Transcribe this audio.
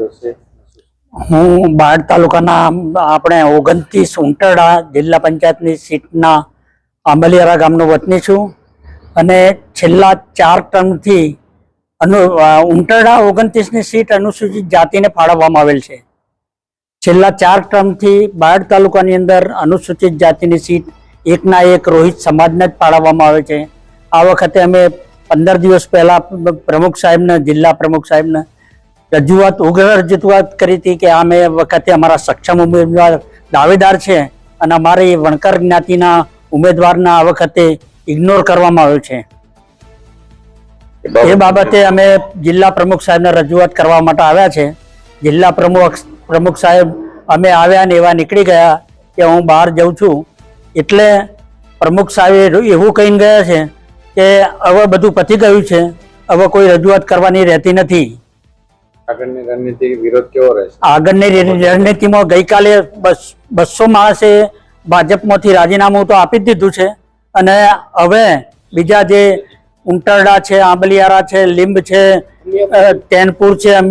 કર્યો છે? હું બાયડ તાલુકાના આપણે 29 ઉંટરડા જિલ્લા પંચાયતની સીટના આંબલિયારા ગામનો વતની છું અને છેલ્લા 4 ટર્મથી ઉંટરડા 29ની સીટ અનુસૂચિત જાતિને ફાળવવામાં આવેલ છે. છેલ્લા 4 ટર્મથી બાયડ તાલુકાની અંદર અનુસૂચિત જાતિની સીટ એકના એક રોહિત સમાજને જ ફાળવવામાં આવે છે. આ વખતે અમે 15 દિવસ પહેલા પ્રમુખ સાહેબને, જિલ્લા પ્રમુખ સાહેબને ઉગ્ર રજૂઆત કરી હતી કે અમે વખતે અમારા સક્ષમ ઉમેદવાર દાવેદાર છે અને અમારી વણકર જ્ઞાતિના ઉમેદવારના આ વખતે ઇગ્નોર કરવામાં આવ્યો છે. એ બાબતે અમે જિલ્લા પ્રમુખ સાહેબને રજૂઆત કરવા માટે આવ્યા છે. જિલ્લા પ્રમુખ સાહેબ અમે આવ્યા ને એવા નીકળી ગયા કે હું બહાર જઉં છું, એટલે પ્રમુખ સાહેબ એવું કહીને ગયા છે કે હવે બધું પતી ગયું છે, હવે કોઈ રજૂઆત કરવાની રહેતી નથી. આગળની રણનીતિ વિરોધ કેવો રહેશે? આગળની રણનીતિમાં ગઈકાલે 200 માણસે ભાજપમાંથી રાજીનામું તો આપી જ દીધું છે અને હવે બીજા જે ઉંટરડા છે, આંબલિયારા છે, લીંબ છે, ટેનપુર છે,